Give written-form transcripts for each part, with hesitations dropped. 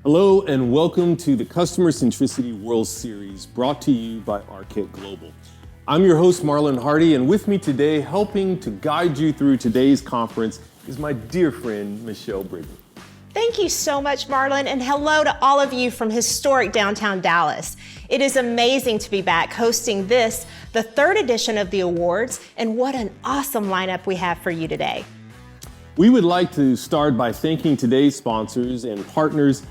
Hello and welcome to the Customer Centricity World Series brought to you by Arquette Global. I'm your host, Marlon Hardy, and with me today, helping to guide you through today's conference, is my dear friend, Michelle Brigham. Thank you so much, Marlon, and hello to all of you from historic downtown Dallas. It is amazing to be back hosting this, the third edition of the awards, and what an awesome lineup we have for you today. We would like to start by thanking today's sponsors and partners,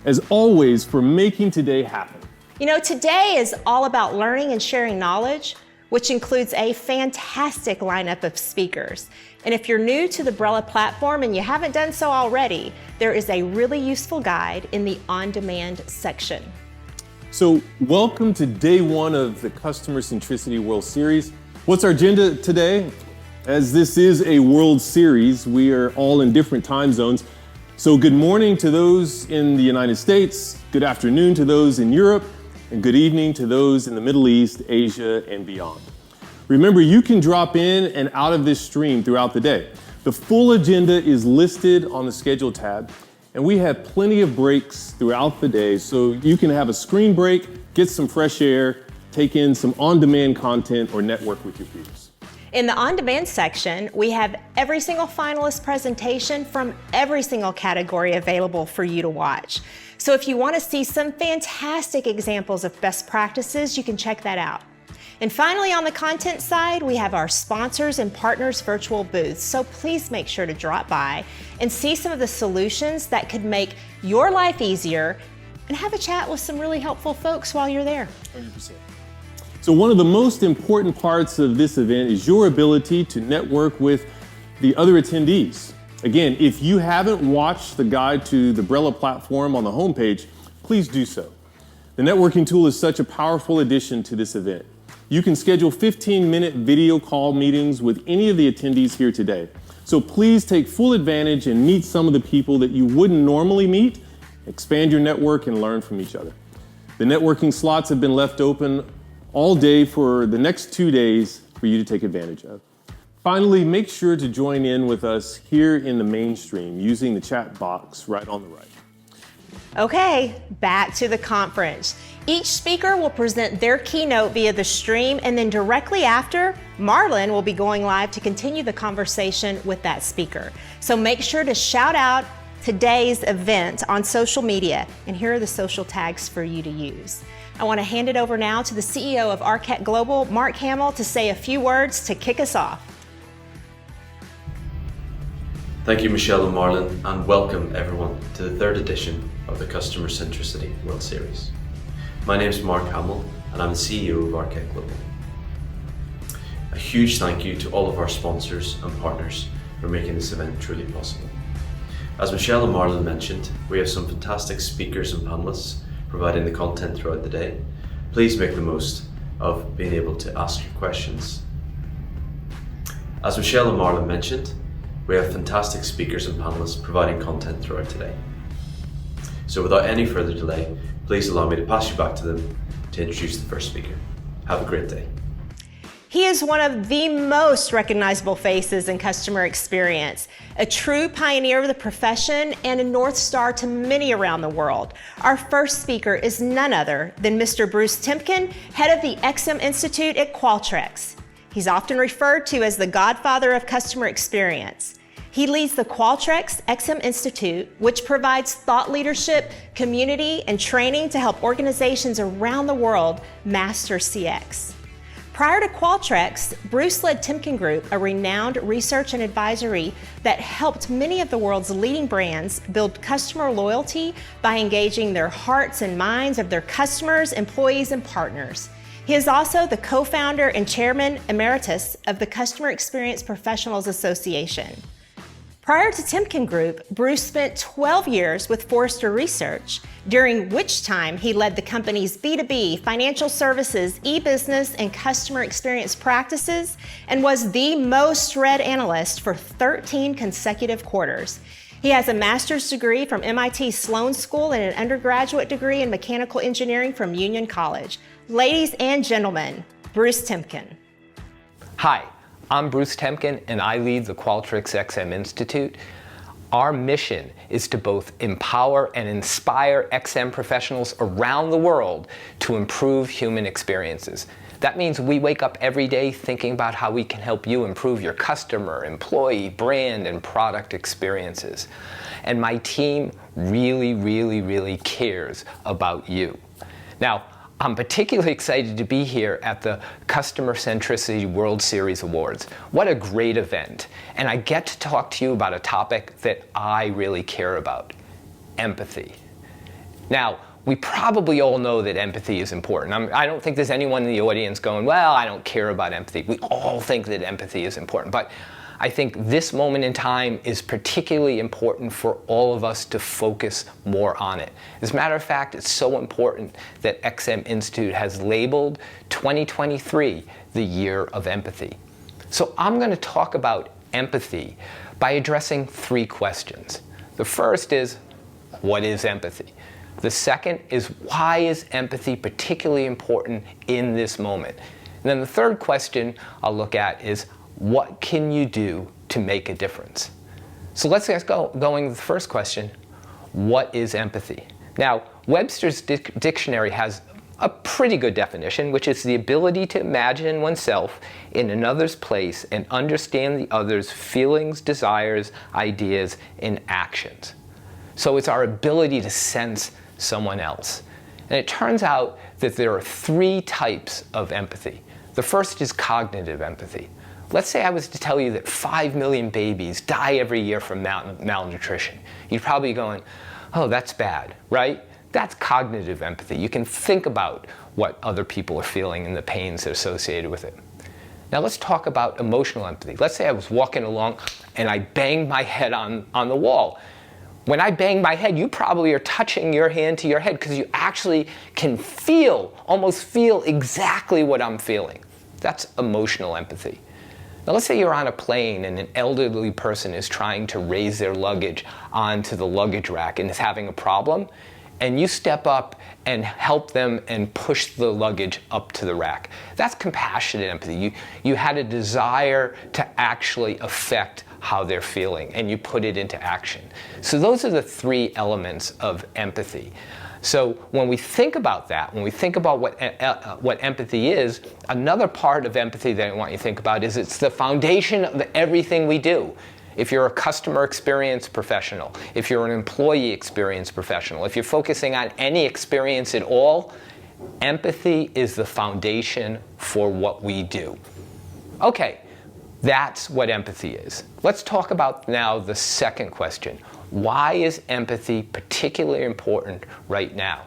as always, for making today happen. You know, today is all about learning and sharing knowledge, which includes a fantastic lineup of speakers. And if you're new to the Brella platform and you haven't done so already, there is a really useful guide in the on-demand section. So welcome to day one of the Customer Centricity World Series. What's our agenda today? As this is a World Series, we are all in different time zones. So good morning to those in the United States, good afternoon to those in Europe, and good evening to those in the Middle East, Asia, and beyond. Remember, you can drop in and out of this stream throughout the day. The full agenda is listed on the schedule tab, and we have plenty of breaks throughout the day, so you can have a screen break, get some fresh air, take in some on-demand content, or network with your peers. In the on-demand section, we have every single finalist presentation from every single category available for you to watch. So if you want to see some fantastic examples of best practices, you can check that out. And finally, on the content side, we have our sponsors and partners virtual booths. So please make sure to drop by and see some of the solutions that could make your life easier and have a chat with some really helpful folks while you're there. 100%. So one of the most important parts of this event is your ability to network with the other attendees. Again, if you haven't watched the guide to the Brella platform on the homepage, please do so. The networking tool is such a powerful addition to this event. You can schedule 15-minute video call meetings with any of the attendees here today. So please take full advantage and meet some of the people that you wouldn't normally meet, expand your network, and learn from each other. The networking slots have been left open all day for the next 2 days for you to take advantage of. Finally, make sure to join in with us here in the mainstream using the chat box right on the right. Okay, back to the conference. Each speaker will present their keynote via the stream, and then directly after, Marlon will be going live to continue the conversation with that speaker. So make sure to shout out today's event on social media, and here are the social tags for you to use. I want to hand it over now to the CEO of Arquette Global, Mark Hamill, to say a few words to kick us off. Thank you, Michelle and Marlon, and welcome everyone to the third edition of the Customer Centricity World Series. My name is Mark Hamill, and I'm the CEO of Arquette Global. A huge thank you to all of our sponsors and partners for making this event truly possible. As Michelle and Marlon mentioned, we have some fantastic speakers and panelists providing the content throughout the day. Please make the most of being able to ask your questions. As Michelle and Marlon mentioned, we have fantastic speakers and panelists providing content throughout today. So without any further delay, please allow me to pass you back to them to introduce the first speaker. Have a great day. He is one of the most recognizable faces in customer experience, a true pioneer of the profession and a North Star to many around the world. Our first speaker is none other than Mr. Bruce Temkin, head of the XM Institute at Qualtrics. He's often referred to as the godfather of customer experience. He leads the Qualtrics XM Institute, which provides thought leadership, community, and training to help organizations around the world master CX. Prior to Qualtrics, Bruce led Temkin Group, a renowned research and advisory that helped many of the world's leading brands build customer loyalty by engaging their hearts and minds of their customers, employees, and partners. He is also the co-founder and chairman emeritus of the Customer Experience Professionals Association. Prior to Temkin Group, Bruce spent 12 years with Forrester Research, during which time he led the company's B2B, financial services, e-business, and customer experience practices, and was the most read analyst for 13 consecutive quarters. He has a master's degree from MIT Sloan School and an undergraduate degree in mechanical engineering from Union College. Ladies and gentlemen, Bruce Temkin. Hi, I'm Bruce Temkin, and I lead the Qualtrics XM Institute. Our mission is to both empower and inspire XM professionals around the world to improve human experiences. That means we wake up every day thinking about how we can help you improve your customer, employee, brand, and product experiences. And my team really cares about you. Now, I'm particularly excited to be here at the Customer Centricity World Series Awards. What a great event. And I get to talk to you about a topic that I really care about, empathy. Now, we probably all know that empathy is important. I don't think there's anyone in the audience going, well, I don't care about empathy. We all think that empathy is important. But I think this moment in time is particularly important for all of us to focus more on it. As a matter of fact, it's so important that XM Institute has labeled 2023 the year of empathy. So I'm going to talk about empathy by addressing 3 questions. The first is, what is empathy? The second is, why is empathy particularly important in this moment? And then the third question I'll look at is, what can you do to make a difference? So let's get going with the first question. What is empathy? Now, Webster's dictionary has a pretty good definition, which is the ability to imagine oneself in another's place and understand the other's feelings, desires, ideas, and actions. So it's our ability to sense someone else. And it turns out that there are 3 types of empathy. The first is cognitive empathy. Let's say I was to tell you that 5 million babies die every year from malnutrition. You'd probably be going, oh, that's bad, right? That's cognitive empathy. You can think about what other people are feeling and the pains associated with it. Now let's talk about emotional empathy. Let's say I was walking along and I banged my head on the wall. When I bang my head, you probably are touching your hand to your head because you actually can almost feel exactly what I'm feeling. That's emotional empathy. Now let's say you're on a plane and an elderly person is trying to raise their luggage onto the luggage rack and is having a problem, and you step up and help them and push the luggage up to the rack. That's compassionate empathy. You had a desire to actually affect how they're feeling, and you put it into action. So those are the 3 elements of empathy. So when we think about that, when we think about what empathy is, another part of empathy that I want you to think about is it's the foundation of everything we do. If you're a customer experience professional, if you're an employee experience professional, if you're focusing on any experience at all, empathy is the foundation for what we do. Okay, that's what empathy is. Let's talk about now the second question. Why is empathy particularly important right now?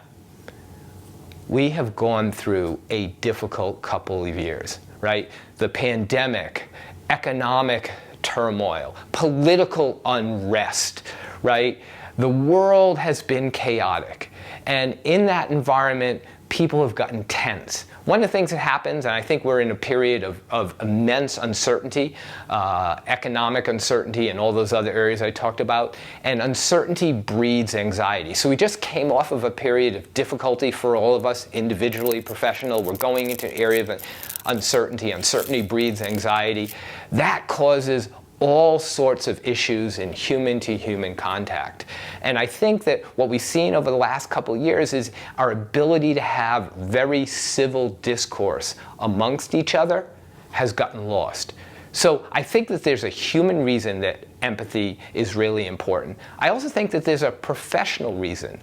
We have gone through a difficult couple of years, right? The pandemic, economic turmoil, political unrest, right? The world has been chaotic. And in that environment, people have gotten tense. One of the things that happens, and I think we're in a period of immense uncertainty, economic uncertainty and all those other areas I talked about, and uncertainty breeds anxiety. So we just came off of a period of difficulty for all of us, individually, professional. We're going into an area of uncertainty. Uncertainty breeds anxiety. That causes all sorts of issues in human-to-human contact. And I think that what we've seen over the last couple of years is our ability to have very civil discourse amongst each other has gotten lost. So I think that there's a human reason that empathy is really important. I also think that there's a professional reason.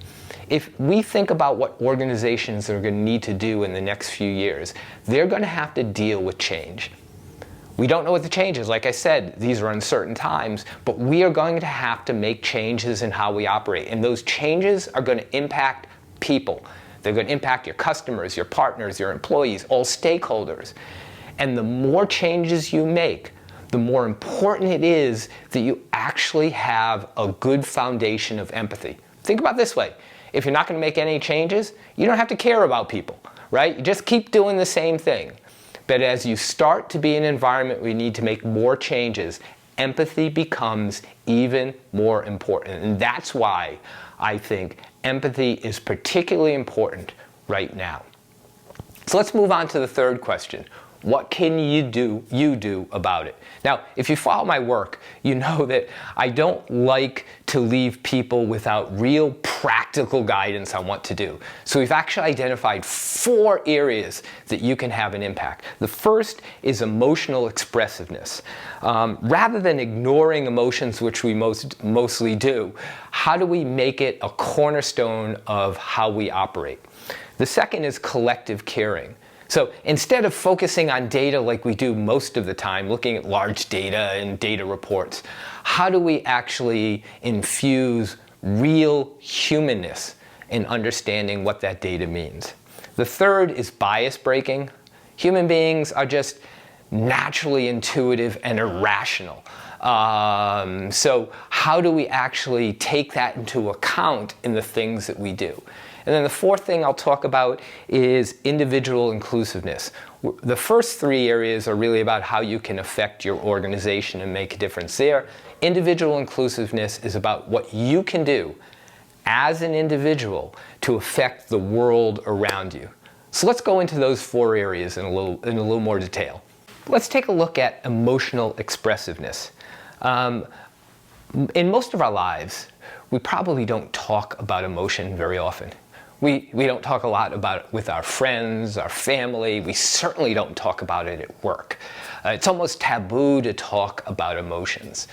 If we think about what organizations are going to need to do in the next few years, they're going to have to deal with change. We don't know what the change is. Like I said, these are uncertain times, but we are going to have to make changes in how we operate. And those changes are going to impact people. They're going to impact your customers, your partners, your employees, all stakeholders. And the more changes you make, the more important it is that you actually have a good foundation of empathy. Think about it this way. If you're not going to make any changes, you don't have to care about people, right? You just keep doing the same thing. But as you start to be in an environment where you need to make more changes, empathy becomes even more important. And that's why I think empathy is particularly important right now. So let's move on to the third question. What can you do about it? Now, if you follow my work, you know that I don't like to leave people without real practical guidance on what to do. So we've actually identified 4 areas that you can have an impact. The first is emotional expressiveness. Rather than ignoring emotions, which we mostly do, how do we make it a cornerstone of how we operate? The second is collective caring. So instead of focusing on data like we do most of the time, looking at large data and data reports, how do we actually infuse real humanness in understanding what that data means? The third is bias breaking. Human beings are just naturally intuitive and irrational. So how do we actually take that into account in the things that we do? And then the fourth thing I'll talk about is individual inclusiveness. The first 3 areas are really about how you can affect your organization and make a difference there. Individual inclusiveness is about what you can do as an individual to affect the world around you. So let's go into those 4 areas in a little more detail. Let's take a look at emotional expressiveness. In most of our lives, we probably don't talk about emotion very often. We don't talk a lot about it with our friends, our family. We certainly don't talk about it at work. It's almost taboo to talk about emotions.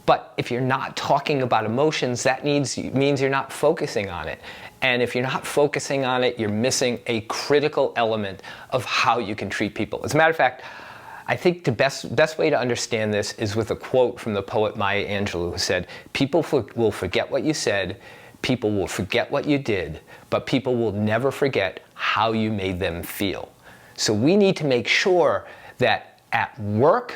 But if you're not talking about emotions, that means you're not focusing on it. And if you're not focusing on it, you're missing a critical element of how you can treat people. As a matter of fact, I think the best way to understand this is with a quote from the poet Maya Angelou, who said, "People will forget what you said, people will forget what you did, but people will never forget how you made them feel." So we need to make sure that at work,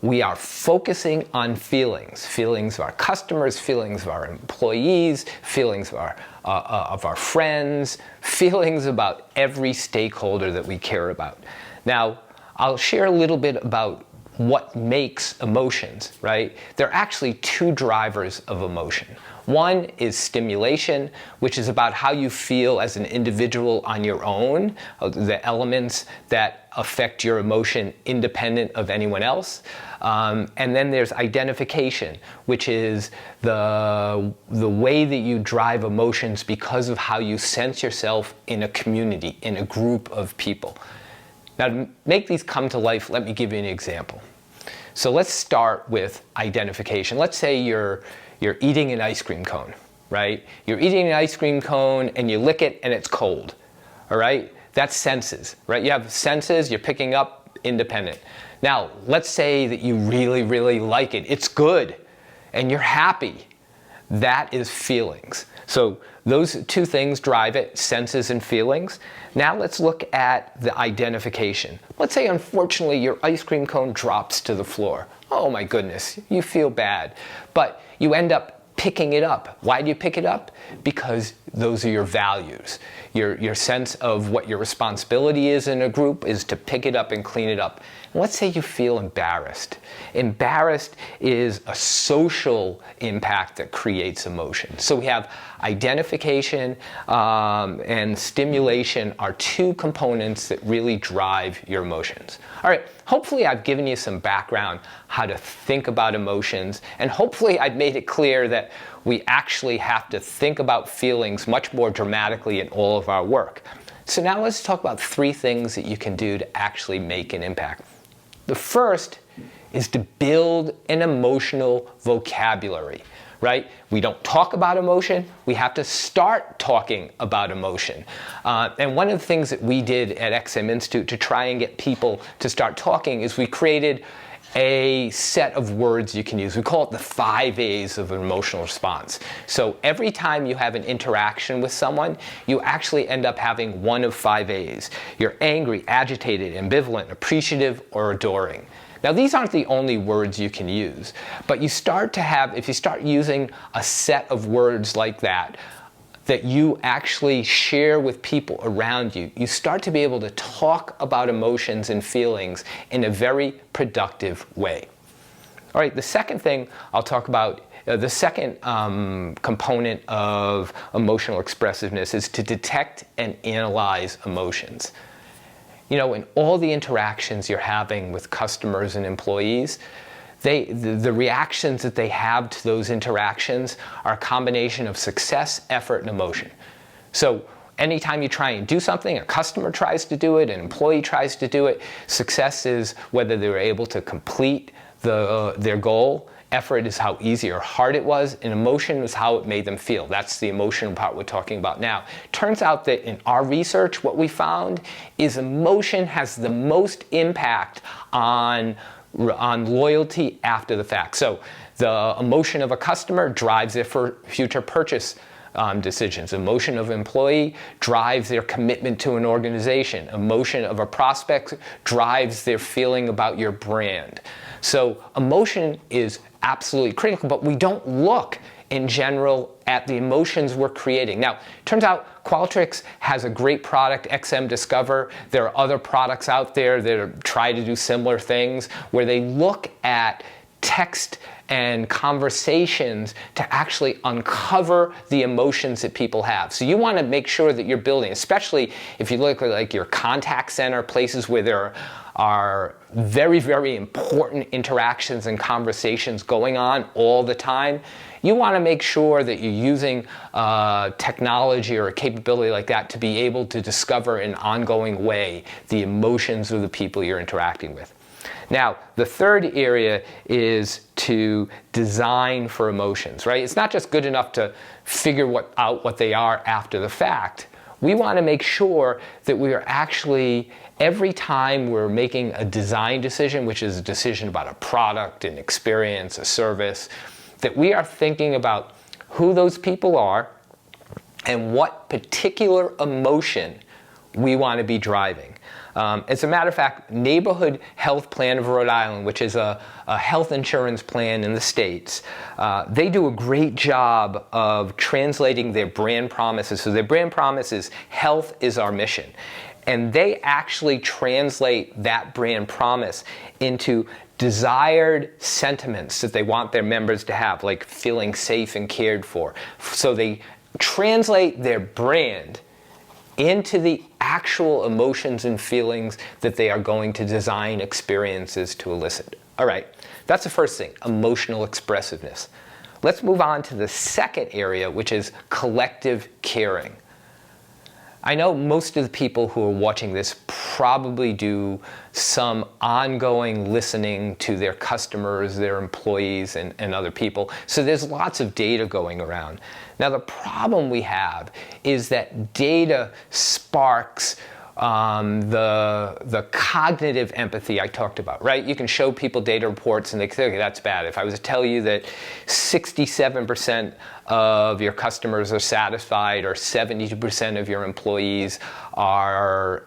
we are focusing on feelings. Feelings of our customers, feelings of our employees, feelings of our friends, feelings about every stakeholder that we care about. Now, I'll share a little bit about what makes emotions, right? There are actually 2 drivers of emotion. One is stimulation, which is about how you feel as an individual on your own, the elements that affect your emotion independent of anyone else. And then there's identification, which is the way that you drive emotions because of how you sense yourself in a community, in a group of people. Now, to make these come to life, let me give you an example. So let's start with identification. Let's say you're eating an ice cream cone, right? You're eating an ice cream cone and you lick it and it's cold, all right? That's senses, right? You have senses, you're picking up independent. Now, let's say that you really, really like it. It's good and you're happy. That is feelings. So those 2 things drive it, senses and feelings. Now let's look at the identification. Let's say, unfortunately, your ice cream cone drops to the floor. Oh my goodness, you feel bad. But you end up picking it up. Why do you pick it up? Because those are your values. Your sense of what your responsibility is in a group is to pick it up and clean it up. And let's say you feel embarrassed. Embarrassed is a social impact that creates emotion. So we have identification and stimulation are 2 components that really drive your emotions. All right, hopefully I've given you some background how to think about emotions, and hopefully I've made it clear that we actually have to think about feelings much more dramatically in all of our work. So now let's talk about 3 things that you can do to actually make an impact. The first is to build an emotional vocabulary, right? We don't talk about emotion, we have to start talking about emotion. And one of the things that we did at XM Institute to try and get people to start talking is we created a set of words you can use. We call it the 5 A's of an emotional response. So every time you have an interaction with someone, you actually end up having one of 5 A's. You're angry, agitated, ambivalent, appreciative, or adoring. Now, these aren't the only words you can use, but you start to have, if you start using a set of words like that you actually share with people around you, you start to be able to talk about emotions and feelings in a very productive way. All right, the second thing I'll talk about, the second component of emotional expressiveness is to detect and analyze emotions. in all the interactions you're having with customers and employees, the reactions that they have to those interactions are a combination of success, effort, and emotion. So anytime you try and do something, a customer tries to do it, an employee tries to do it, success is whether they were able to complete their goal. Effort is how easy or hard it was, and emotion is how it made them feel. That's the emotional part we're talking about now. Turns out that in our research, what we found is emotion has the most impact on loyalty after the fact. So the emotion of a customer drives their future purchase decisions. Emotion of an employee drives their commitment to an organization. Emotion of a prospect drives their feeling about your brand. So emotion is absolutely critical, but we don't look in general at the emotions we're creating. Now, turns out Qualtrics has a great product, XM Discover. There are other products out there that try to do similar things where they look at text and conversations to actually uncover the emotions that people have. So you want to make sure that you're building, especially if you look at like your contact center, places where there are very, very important interactions and conversations going on all the time. You want to make sure that you're using technology or a capability like that to be able to discover in an ongoing way the emotions of the people you're interacting with. Now, the third area is to design for emotions, right? It's not just good enough to figure out what they are after the fact. We want to make sure that we are actually, every time we're making a design decision, which is a decision about a product, an experience, a service, that we are thinking about who those people are and what particular emotion we want to be driving. As a matter of fact, Neighborhood Health Plan of Rhode Island, which is a health insurance plan in the States, they do a great job of translating their brand promises. So their brand promise is health is our mission. And they actually translate that brand promise into desired sentiments that they want their members to have, like feeling safe and cared for. So they translate their brand into the actual emotions and feelings that they are going to design experiences to elicit. All right, that's the first thing, emotional expressiveness. Let's move on to the second area, which is collective caring. I know most of the people who are watching this probably do some ongoing listening to their customers, their employees, and other people. So there's lots of data going around. Now the problem we have is that data sparks the cognitive empathy I talked about, right? You can show people data reports and they say, okay, that's bad. If I was to tell you that 67% of your customers are satisfied or 72% of your employees are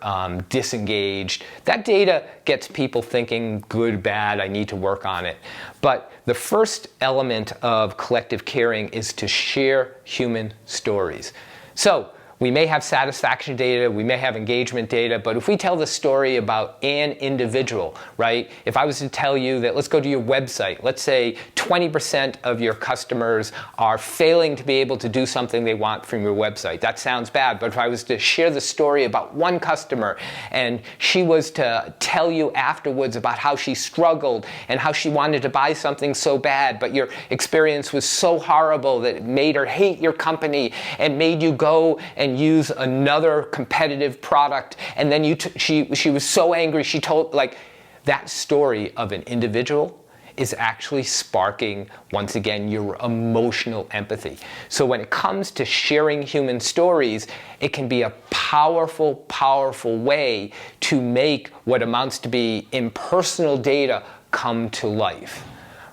disengaged, that data gets people thinking good, bad, I need to work on it. But the first element of collective caring is to share human stories. So we may have satisfaction data, we may have engagement data, but if we tell the story about an individual, right? If I was to tell you that, let's go to your website, let's say 20% of your customers are failing to be able to do something they want from your website. That sounds bad, but if I was to share the story about one customer and she was to tell you afterwards about how she struggled and how she wanted to buy something so bad, but your experience was so horrible that it made her hate your company and made you go and use another competitive product, and then she was so angry she told, like, that story of an individual is actually sparking, once again, your emotional empathy. So when it comes to sharing human stories, it can be a powerful, powerful way to make what amounts to be impersonal data come to life.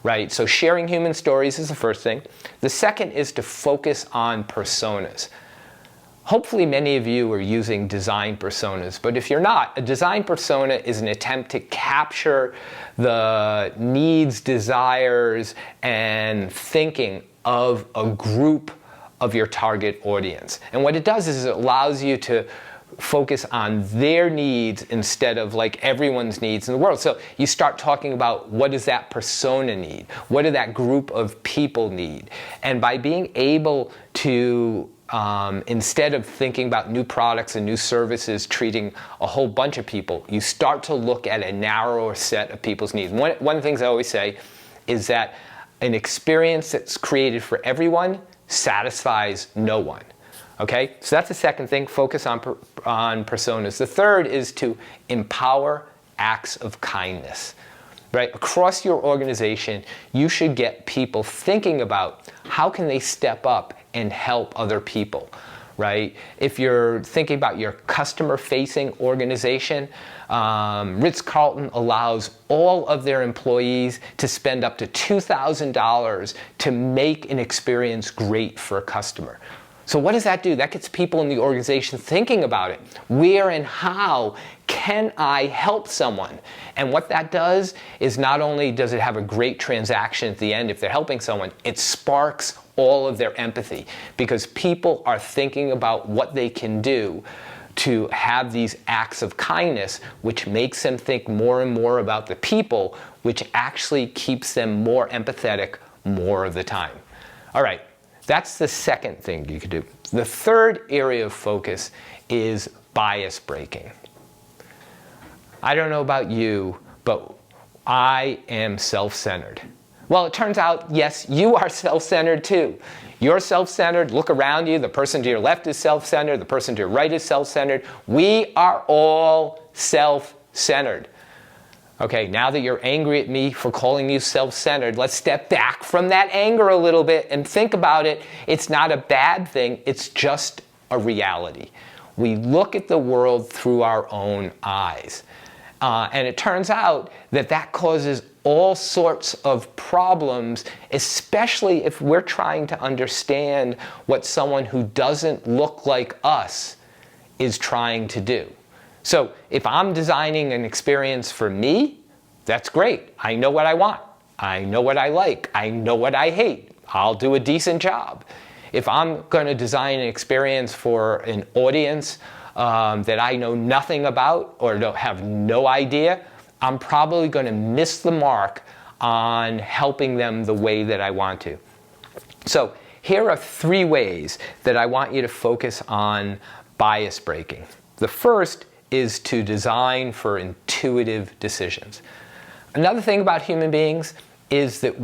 Right? So sharing human stories is the first thing. The second is to focus on personas. Hopefully many of you are using design personas, but if you're not, a design persona is an attempt to capture the needs, desires, and thinking of a group of your target audience. And what it does is it allows you to focus on their needs instead of like everyone's needs in the world. So you start talking about what does that persona need? What do that group of people need? And by being able to instead of thinking about new products and new services, treating a whole bunch of people, you start to look at a narrower set of people's needs. One of the things I always say is that an experience that's created for everyone satisfies no one. Okay, so that's the second thing, focus on personas. The third is to empower acts of kindness. Right? Across your organization, you should get people thinking about how can they step up and help other people. Right? If you're thinking about your customer-facing organization, Ritz-Carlton allows all of their employees to spend up to $2,000 to make an experience great for a customer. So what does that do? That gets people in the organization thinking about it. Where and how can I help someone? And what that does is not only does it have a great transaction at the end if they're helping someone, it sparks all of their empathy because people are thinking about what they can do to have these acts of kindness, which makes them think more and more about the people, which actually keeps them more empathetic more of the time. All right. That's the second thing you could do. The third area of focus is bias breaking. I don't know about you, but I am self-centered. Well, it turns out, yes, you are self-centered too. You're self-centered. Look around you. The person to your left is self-centered. The person to your right is self-centered. We are all self-centered. Okay, now that you're angry at me for calling you self-centered, let's step back from that anger a little bit and think about it. It's not a bad thing, it's just a reality. We look at the world through our own eyes. And it turns out that that causes all sorts of problems, especially if we're trying to understand what someone who doesn't look like us is trying to do. So if I'm designing an experience for me, that's great. I know what I want. I know what I like. I know what I hate. I'll do a decent job. If I'm going to design an experience for an audience that I know nothing about or don't have no idea, I'm probably going to miss the mark on helping them the way that I want to. So here are 3 ways that I want you to focus on bias breaking. The first is to design for intuitive decisions. Another thing about human beings is that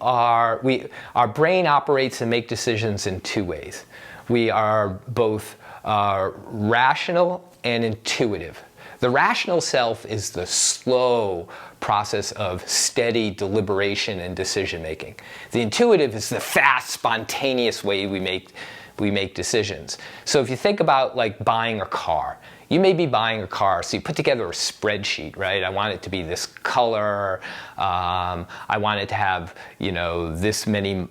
our brain operates and make decisions in 2 ways. We are both rational and intuitive. The rational self is the slow process of steady deliberation and decision making. The intuitive is the fast, spontaneous way we make decisions. So if you think about like buying a car, you may be buying a car, so you put together a spreadsheet, right? I want it to be this color. I want it to have, this many,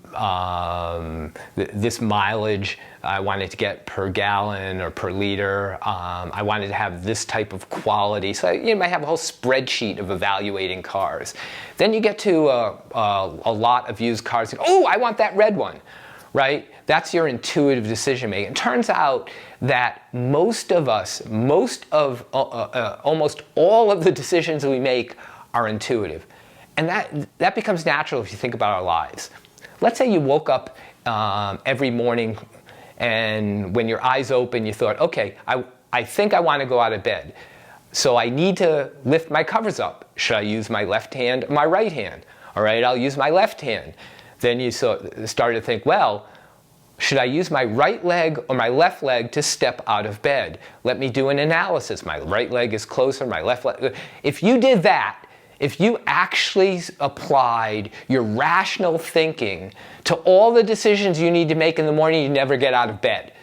this mileage. I want it to get per gallon or per liter. I want it to have this type of quality. So you might have a whole spreadsheet of evaluating cars. Then you get to a lot of used cars. Oh, I want that red one, right? That's your intuitive decision making. It turns out that most of us, almost all of the decisions we make are intuitive. And that becomes natural if you think about our lives. Let's say you woke up every morning and when your eyes open, you thought, okay, I think I want to go out of bed. So I need to lift my covers up. Should I use my left hand or my right hand? All right, I'll use my left hand. Then you started to think, well, should I use my right leg or my left leg to step out of bed? Let me do an analysis. My right leg is closer, my left leg. If you did that, if you actually applied your rational thinking to all the decisions you need to make in the morning, you never get out of bed,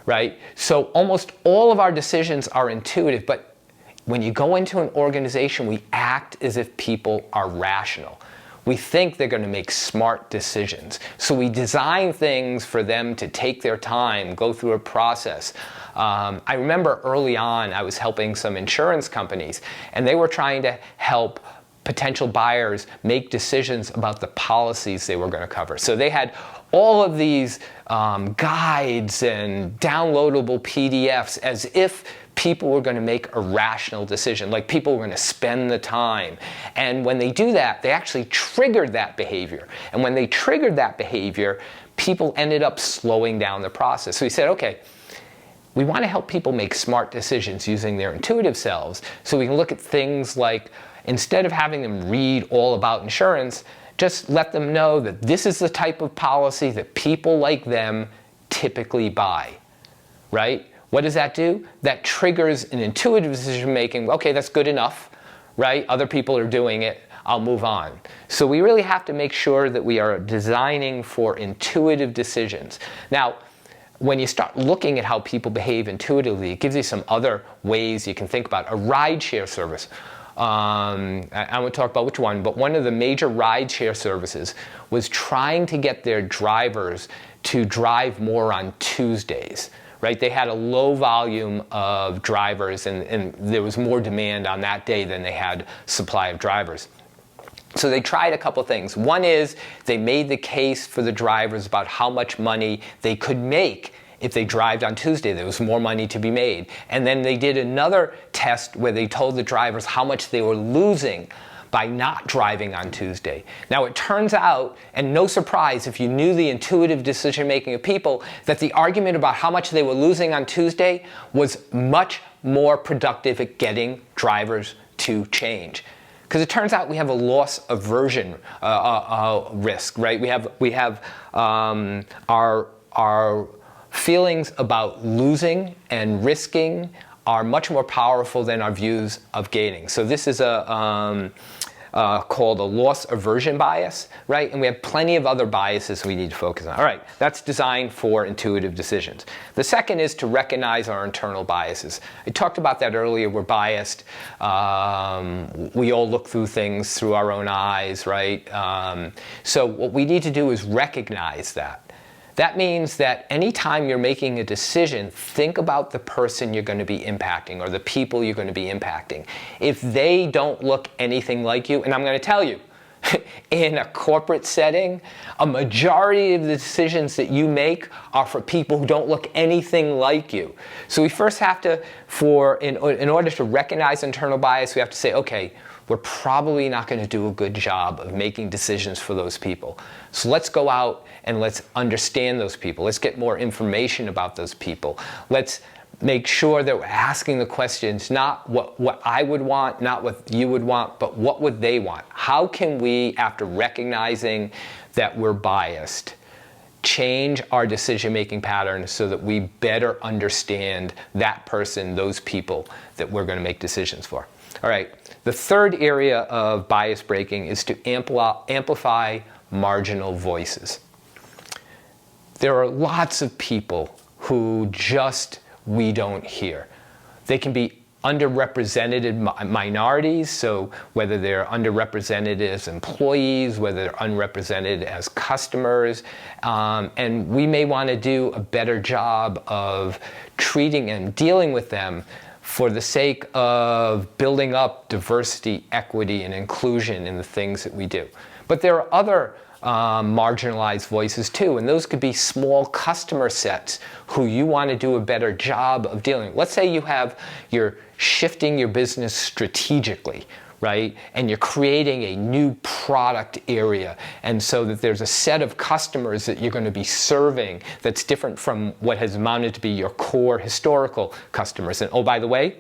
right? So almost all of our decisions are intuitive, but when you go into an organization, we act as if people are rational. We think they're going to make smart decisions. So we design things for them to take their time, go through a process. I remember early on, I was helping some insurance companies, and they were trying to help potential buyers make decisions about the policies they were going to cover. So they had all of these guides and downloadable PDFs as if people were going to make a rational decision, like people were going to spend the time. And when they do that, they actually triggered that behavior. And when they triggered that behavior, people ended up slowing down the process. So he said, okay, we want to help people make smart decisions using their intuitive selves. So we can look at things like, instead of having them read all about insurance, just let them know that this is the type of policy that people like them typically buy, right? What does that do? That triggers an intuitive decision making. Okay, that's good enough, right? Other people are doing it. I'll move on. So we really have to make sure that we are designing for intuitive decisions. Now, when you start looking at how people behave intuitively, it gives you some other ways you can think about. A rideshare service. I won't talk about which one, but one of the major rideshare services was trying to get their drivers to drive more on Tuesdays. Right? They had a low volume of drivers, and there was more demand on that day than they had supply of drivers. So they tried a couple things. One is they made the case for the drivers about how much money they could make if they drove on Tuesday. There was more money to be made. And then they did another test where they told the drivers how much they were losing by not driving on Tuesday. Now it turns out, and no surprise if you knew the intuitive decision making of people, that the argument about how much they were losing on Tuesday was much more productive at getting drivers to change. Because it turns out we have a loss aversion risk, right? We have our feelings about losing and risking are much more powerful than our views of gaining. So this is called a loss aversion bias, right? And we have plenty of other biases we need to focus on. All right, that's designed for intuitive decisions. The second is to recognize our internal biases. I talked about that earlier. We're biased. We all look through things through our own eyes, right? So what we need to do is recognize that. That means that anytime you're making a decision, think about the person you're going to be impacting or the people you're going to be impacting. If they don't look anything like you, and I'm going to tell you, in a corporate setting, a majority of the decisions that you make are for people who don't look anything like you. So we first have to, in order to recognize internal bias, we have to say, okay, we're probably not going to do a good job of making decisions for those people. So let's go out and let's understand those people. Let's get more information about those people. Let's make sure that we're asking the questions, not what I would want, not what you would want, but what would they want? How can we, after recognizing that we're biased, change our decision-making patterns so that we better understand that person, those people that we're going to make decisions for? All right, the third area of bias breaking is to amplify marginal voices. There are lots of people who we don't hear. They can be underrepresented minorities, so whether they're underrepresented as employees, whether they're unrepresented as customers, and we may want to do a better job of treating and dealing with them for the sake of building up diversity, equity, and inclusion in the things that we do. But there are other marginalized voices too, and those could be small customer sets who you want to do a better job of dealing with. Let's say you're shifting your business strategically, right? And you're creating a new product area, and so that there's a set of customers that you're going to be serving that's different from what has amounted to be your core historical customers. And oh, by the way,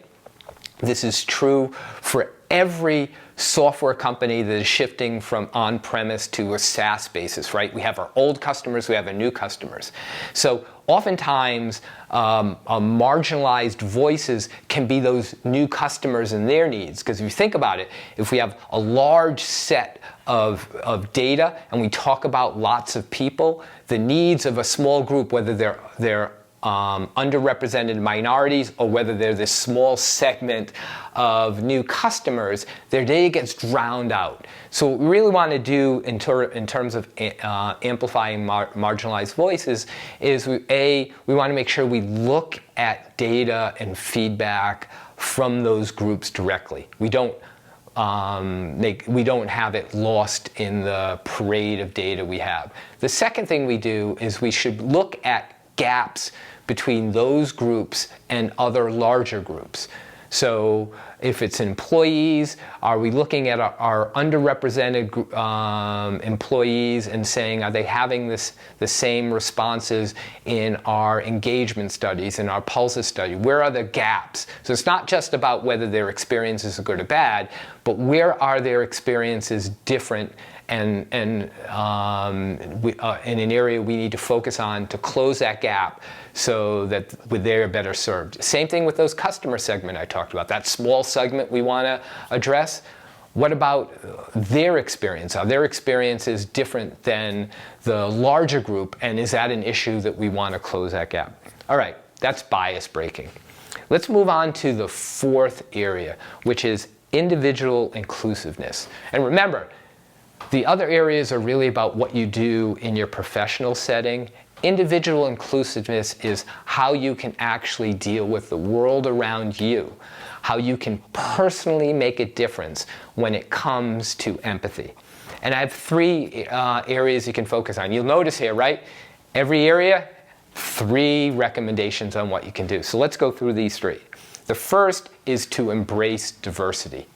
this is true for every software company that is shifting from on-premise to a SaaS basis, right? We have our old customers, we have our new customers. So oftentimes, marginalized voices can be those new customers and their needs. Because if you think about it, if we have a large set of data and we talk about lots of people, the needs of a small group, whether they're underrepresented minorities or whether they're this small segment of new customers, their data gets drowned out. So what we really want to do in terms of amplifying marginalized voices is we want to make sure we look at data and feedback from those groups directly. We don't we don't have it lost in the parade of data we have. The second thing we do is we should look at gaps between those groups and other larger groups. So if it's employees, are we looking at our underrepresented employees and saying, are they having the same responses in our engagement studies, in our pulses study? Where are the gaps? So it's not just about whether their experiences are good or bad, but where are their experiences different and in an area we need to focus on to close that gap so that they're better served. Same thing with those customer segment I talked about, that small segment we want to address. What about their experience? Are their experiences different than the larger group, and is that an issue that we want to close that gap? All right, that's bias breaking. Let's move on to the fourth area, which is individual inclusiveness. And remember, the other areas are really about what you do in your professional setting. Individual inclusiveness is how you can actually deal with the world around you, how you can personally make a difference when it comes to empathy. And I have three areas you can focus on. You'll notice here, right? Every area, 3 recommendations on what you can do. So let's go through these 3. The first is to embrace diversity,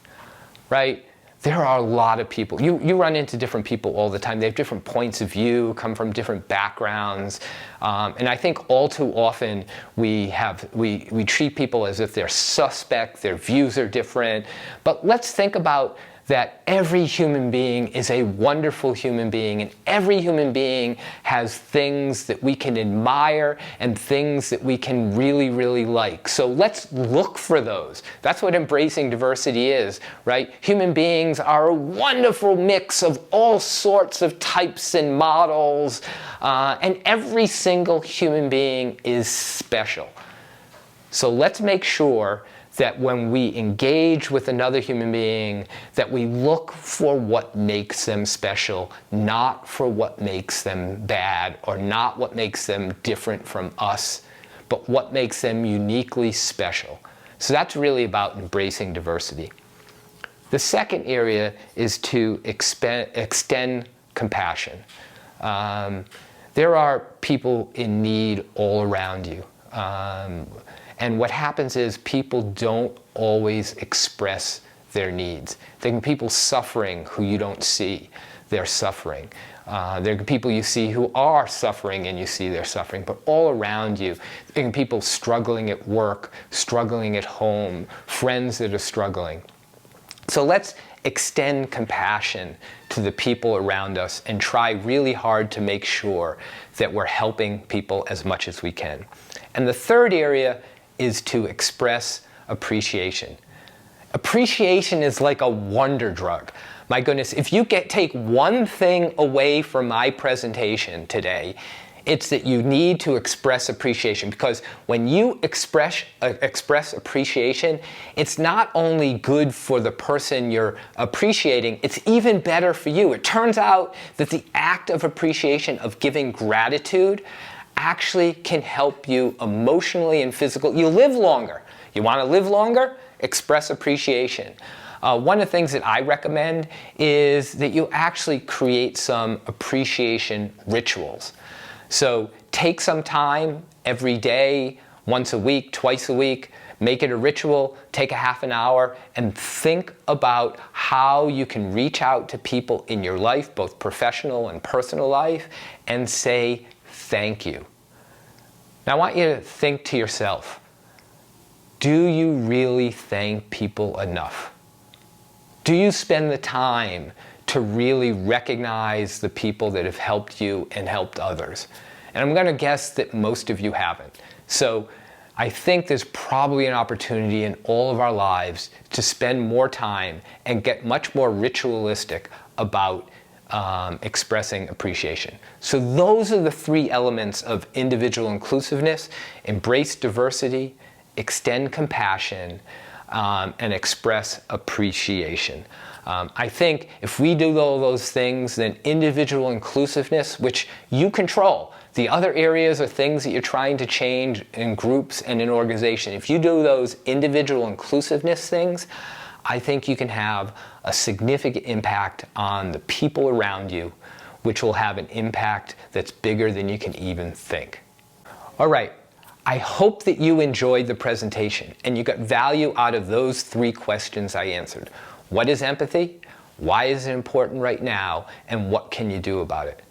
right? There are a lot of people. You run into different people all the time. They have different points of view, come from different backgrounds. And I think all too often we treat people as if they're suspect, their views are different. But let's think about that every human being is a wonderful human being, and every human being has things that we can admire and things that we can really, really like. So let's look for those. That's what embracing diversity is, right? Human beings are a wonderful mix of all sorts of types and models, and every single human being is special. So let's make sure that when we engage with another human being, that we look for what makes them special, not for what makes them bad, or not what makes them different from us, but what makes them uniquely special. So that's really about embracing diversity. The second area is to extend compassion. There are people in need all around you. And what happens is people don't always express their needs. There are people suffering who you don't see their suffering. There are people you see who are suffering and you see their suffering, but all around you, there are people struggling at work, struggling at home, friends that are struggling. So let's extend compassion to the people around us and try really hard to make sure that we're helping people as much as we can. And the third area is to express appreciation. Appreciation is like a wonder drug. My goodness, if you take one thing away from my presentation today, it's that you need to express appreciation, because when you express appreciation, it's not only good for the person you're appreciating, it's even better for you. It turns out that the act of appreciation, of giving gratitude, actually can help you emotionally and physically. You live longer. You want to live longer? Express appreciation. One of the things that I recommend is that you actually create some appreciation rituals. So take some time every day, once a week, twice a week, make it a ritual, take a half an hour, and think about how you can reach out to people in your life, both professional and personal life, and say thank you. Now I want you to think to yourself, do you really thank people enough? Do you spend the time to really recognize the people that have helped you and helped others? And I'm going to guess that most of you haven't. So I think there's probably an opportunity in all of our lives to spend more time and get much more ritualistic about expressing appreciation. So those are the 3 elements of individual inclusiveness: embrace diversity, extend compassion, and express appreciation. I think if we do all those things, then individual inclusiveness, which you control, the other areas are things that you're trying to change in groups and in organization. If you do those individual inclusiveness things, I think you can have a significant impact on the people around you, which will have an impact that's bigger than you can even think. All right, I hope that you enjoyed the presentation and you got value out of those 3 questions I answered. What is empathy? Why is it important right now? And what can you do about it?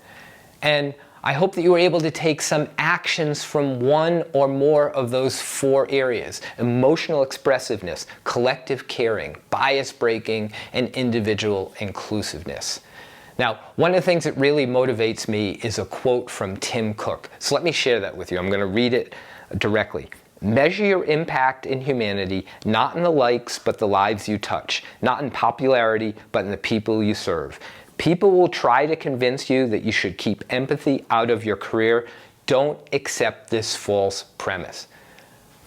And I hope that you were able to take some actions from one or more of those 4 areas: emotional expressiveness, collective caring, bias breaking, and individual inclusiveness. Now, one of the things that really motivates me is a quote from Tim Cook. So let me share that with you. I'm going to read it directly. Measure your impact in humanity, not in the likes, but the lives you touch. Not in popularity, but in the people you serve. People will try to convince you that you should keep empathy out of your career. Don't accept this false premise.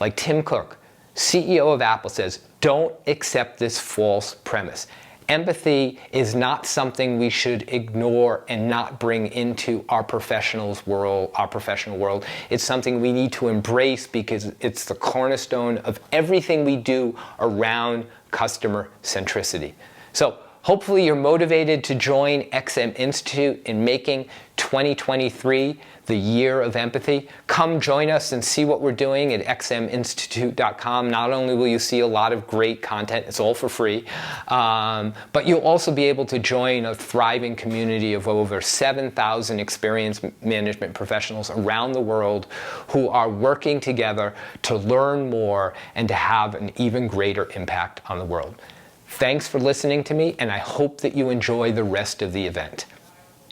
Like Tim Cook, CEO of Apple, says, don't accept this false premise. Empathy is not something we should ignore and not bring into our professional world. It's something we need to embrace because it's the cornerstone of everything we do around customer centricity. So hopefully you're motivated to join XM Institute in making 2023 the year of empathy. Come join us and see what we're doing at xminstitute.com. Not only will you see a lot of great content, it's all for free, but you'll also be able to join a thriving community of over 7,000 experienced management professionals around the world who are working together to learn more and to have an even greater impact on the world. Thanks for listening to me, and I hope that you enjoy the rest of the event.